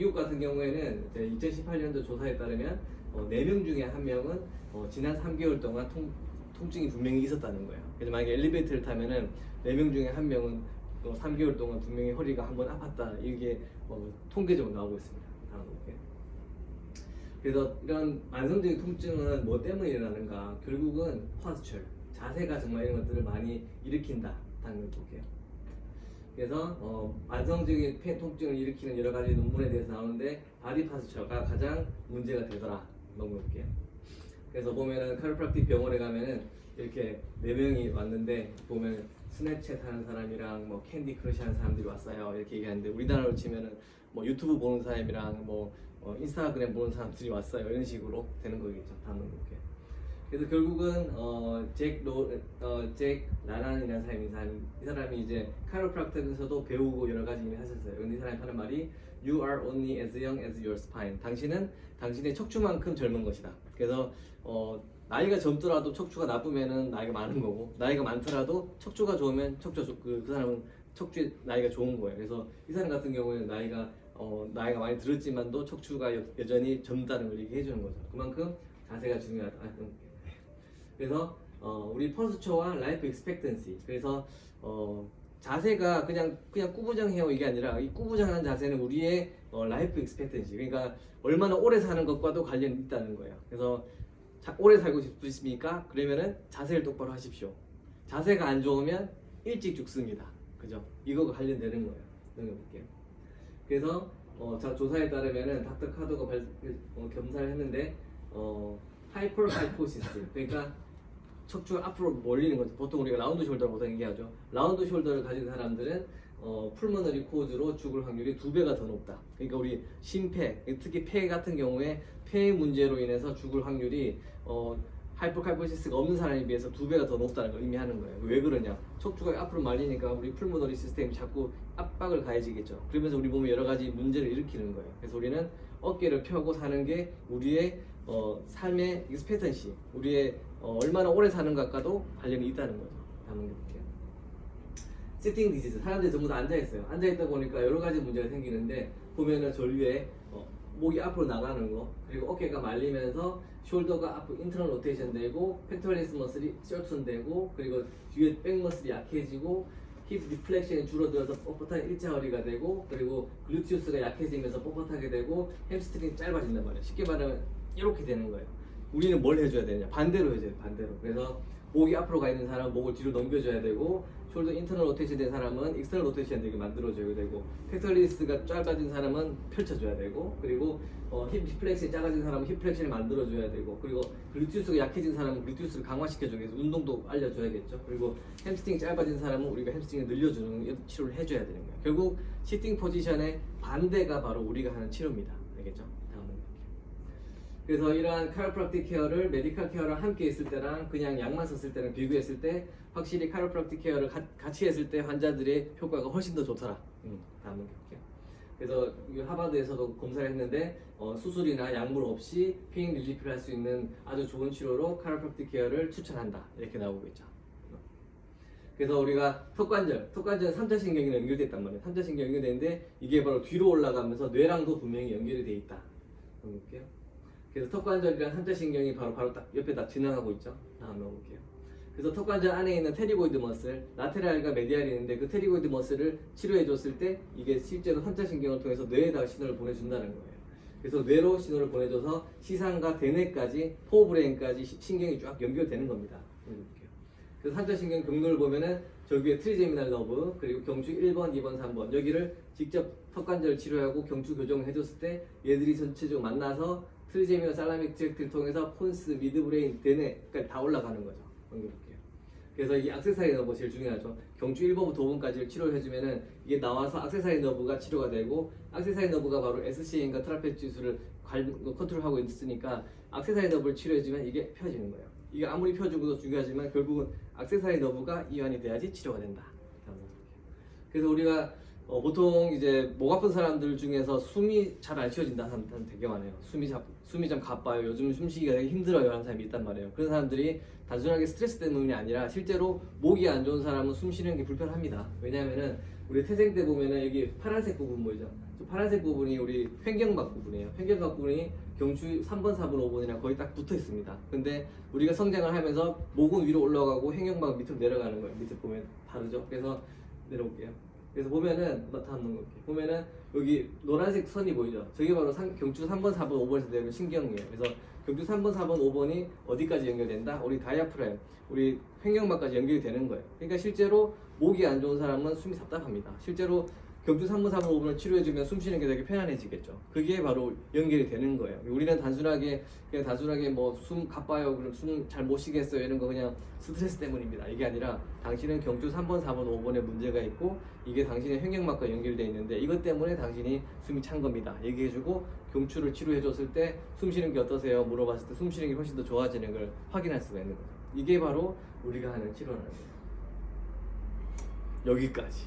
미국 같은 경우에는 2018년도 조사에 따르면 4명 중에 1명은 지난 3개월 동안 통증이 분명히 있었다는 거예요. 그래서 만약에 엘리베이터를 타면은 4명 중에 1명은 3개월 동안 분명히 허리가 한번 아팠다, 이게 통계적으로 나오고 있습니다. 다음 볼게요. 그래서 이런 만성적인 통증은 뭐 때문에 일어나는가? 결국은 포스처, 자세가 정말 이런 것들을 많이 일으킨다 라는 걸 볼게요. 그래서 만성적인 통증을 일으키는 여러 가지 논문에 대해서 나오는데 바디 파스처가 가장 문제가 되더라. 넘어볼게요. 그래서 보면은 카이로프락틱 병원에 가면은 이렇게 4명이 왔는데 보면 스냅챗 하는 사람이랑 뭐 캔디 크러쉬 하는 사람들이 왔어요. 이렇게 얘기하는데 우리나라로 치면은 뭐 유튜브 보는 사람이랑 뭐 인스타그램 보는 사람들이 왔어요. 이런 식으로 되는 거겠죠. 다음 넘어볼게요. 그래서 결국은 잭 라란이라는 사람이 이 사람이 이제 카이로프락틱에서도 배우고 여러 가지 일을 하셨어요. 근데 이 사람이 하는 말이 You are only as young as your spine. 당신은 당신의 척추만큼 젊은 것이다. 그래서 나이가 젊더라도 척추가 나쁘면은 나이가 많은 거고, 나이가 많더라도 척추가 좋으면 그 사람은 척추의 나이가 좋은 거예요. 그래서 이 사람 같은 경우에는 나이가 많이 들었지만도 척추가 여전히 젊다는 걸 얘기해 주는 거죠. 그만큼 자세가 중요하다. 그래서 우리 포스처와 라이프 익스펙턴시, 그래서 자세가 그냥 꾸부정해요 이게 아니라 이 꾸부정한 자세는 우리의 라이프 익스펙턴시, 그러니까 얼마나 오래 사는 것과도 관련이 있다는 거예요. 그래서 오래 살고 싶으십니까? 그러면은 자세를 똑바로 하십시오. 자세가 안 좋으면 일찍 죽습니다. 그죠? 이거가 관련되는 거예요. 넘겨볼게요. 그래서 조사에 따르면은 닥터 카도가 검사를 했는데 하이퍼하이포시스, 그러니까 척추가 앞으로 몰리는 거죠. 보통 우리가 라운드 숄더라고 얘기하죠. 라운드 숄더를 가진 사람들은 풀머너리 코즈로 죽을 확률이 2배가 더 높다. 그러니까 우리 심폐, 특히 폐 같은 경우에 폐의 문제로 인해서 죽을 확률이 하이퍼칼포시스가 없는 사람에 비해서 2배가 더 높다는 걸 의미하는 거예요. 왜 그러냐? 척추가 앞으로 말리니까 우리 풀모너리 시스템이 자꾸 압박을 가해지겠죠. 그러면서 우리 몸에 여러 가지 문제를 일으키는 거예요. 그래서 우리는 어깨를 펴고 사는 게 우리의 삶의 익스펙턴시, 우리의 얼마나 오래 사는가과도 관련이 있다는 거죠. 다음 볼게요. 시팅 디지즈, 사람들이 전부 다 앉아있어요. 앉아있다 보니까 여러 가지 문제가 생기는데, 보면은 저 위에 목이 앞으로 나가는 거, 그리고 어깨가 말리면서 숄더가 앞으로 인터널 로테이션 되고, 팩토리스 머슬이 셔튼 되고, 그리고 뒤에 백 머슬이 약해지고, 힙 리플렉션이 줄어들어서 뻣뻣한 일자허리가 되고, 그리고 글루티우스가 약해지면서 뻣뻣하게 되고, 햄스트링이 짧아진단 말이에요. 쉽게 말하면 이렇게 되는 거예요. 우리는 뭘 해줘야 되냐? 반대로 해줘야 돼요. 반대로. 그래서 목이 앞으로 가 있는 사람은 목을 뒤로 넘겨줘야 되고, 숄더 인터널 로테이션 된 사람은 익스터널 로테이션 되게 만들어줘야 되고, 팩터리스가 짧아진 사람은 펼쳐줘야 되고, 그리고 힙 플렉션이 작아진 사람은 힙 플렉션을 만들어줘야 되고, 그리고 글루티우스가 약해진 사람은 글루티우스를 강화시켜줘야 돼서 운동도 알려줘야겠죠. 그리고 햄스트링이 짧아진 사람은 우리가 햄스트링을 늘려주는 치료를 해줘야 되는 거예요. 결국 시팅 포지션의 반대가 바로 우리가 하는 치료입니다. 알겠죠? 그래서 이러한 카이로프락틱 케어를 메디컬 케어랑 함께 있을 때랑 그냥 약만 썼을 때랑 비교했을 때 확실히 카이로프락틱 케어를 같이 했을 때 환자들의 효과가 훨씬 더 좋더라. 다음 볼게요. 그래서 하버드에서도 검사를 했는데 수술이나 약물 없이 페인 릴리프를 할 수 있는 아주 좋은 치료로 카이로프락틱 케어를 추천한다. 이렇게 나오고 있죠. 그래서 우리가 턱관절 3차 신경이 연결됐단 말이에요. 3차 신경이 연결되는데 이게 바로 뒤로 올라가면서 뇌랑도 분명히 연결이 돼 있다. 볼게요. 그래서 턱관절이랑 3차 신경이 바로 딱 옆에 딱 지나가고 있죠. 다음 넣어볼게요. 그래서 턱관절 안에 있는 테리고이드 머슬, 라테랄과 메디알이 있는데 그 테리고이드 머슬을 치료해줬을 때 이게 실제로 3차 신경을 통해서 뇌에다가 신호를 보내준다는 거예요. 그래서 뇌로 신호를 보내줘서 시상과 대뇌까지, 포브레인까지 신경이 쫙 연결되는 겁니다. 볼게요. 그래서 3차 신경 경로를 보면은 저기에 트리제미널 너브, 그리고 경추 1번, 2번, 3번 여기를 직접 턱관절 치료하고 경추 교정을 해줬을 때 얘들이 전체적으로 만나서 트리제미널 살라믹 트랙트를 통해서 폰스, 미드브레인, 대뇌까지 다 올라가는 거죠. 넘겨볼게요. 그래서 이 액세서리 너브 제일 중요하죠. 경추 1번부터 5번까지를 치료를 해주면은 이게 나와서 액세서리 너브가 치료가 되고, 액세서리 너브가 바로 SCN과 트라페지우스를 컨트롤하고 있으니까 액세서리 너브를 치료해주면 이게 펴지는 거예요. 이게 아무리 펴주고도 중요하지만 결국은 액세서리 너브가 이완이 돼야지 치료가 된다. 그래서 우리가 보통 이제 목 아픈 사람들 중에서 숨이 잘 안 쉬어진다 하는 사람 되게 많아요. 숨이 좀 가빠요. 요즘 숨쉬기가 되게 힘들어요 하는 사람이 있단 말이에요. 그런 사람들이 단순하게 스트레스 때문이 아니라 실제로 목이 안 좋은 사람은 숨 쉬는 게 불편합니다. 왜냐하면은 우리 태생 때 보면은 여기 파란색 부분 보이죠? 저 파란색 부분이 우리 횡격막 부분이에요. 횡격막 부분이 경추 3번, 4번, 5번이랑 거의 딱 붙어 있습니다. 근데 우리가 성장을 하면서 목은 위로 올라가고 횡격막 밑으로 내려가는 거예요. 밑에 보면 다르죠? 그래서 내려볼게요. 그래서 보면은 한번 볼게요. 보면은 여기 노란색 선이 보이죠? 저게 바로 경추 3번, 4번, 5번에서 내려오는 신경이에요. 그래서 경추 3번, 4번, 5번이 어디까지 연결된다? 우리 다이아프램, 우리 횡격막까지 연결이 되는 거예요. 그러니까 실제로 목이 안 좋은 사람은 숨이 답답합니다. 실제로 경추 3번, 4번, 5번을 치료해주면 숨 쉬는 게 되게 편안해지겠죠. 그게 바로 연결이 되는 거예요. 우리는 단순하게 뭐 숨 가빠요, 그럼 숨 잘 못 쉬겠어요 이런 거 그냥 스트레스 때문입니다. 이게 아니라 당신은 경추 3번, 4번, 5번에 문제가 있고 이게 당신의 횡격막과 연결되어 있는데 이것 때문에 당신이 숨이 찬 겁니다. 얘기해주고 경추를 치료해줬을 때 숨 쉬는 게 어떠세요? 물어봤을 때 숨 쉬는 게 훨씬 더 좋아지는 걸 확인할 수가 있는 거죠. 이게 바로 우리가 하는 치료라는 거예요. 여기까지.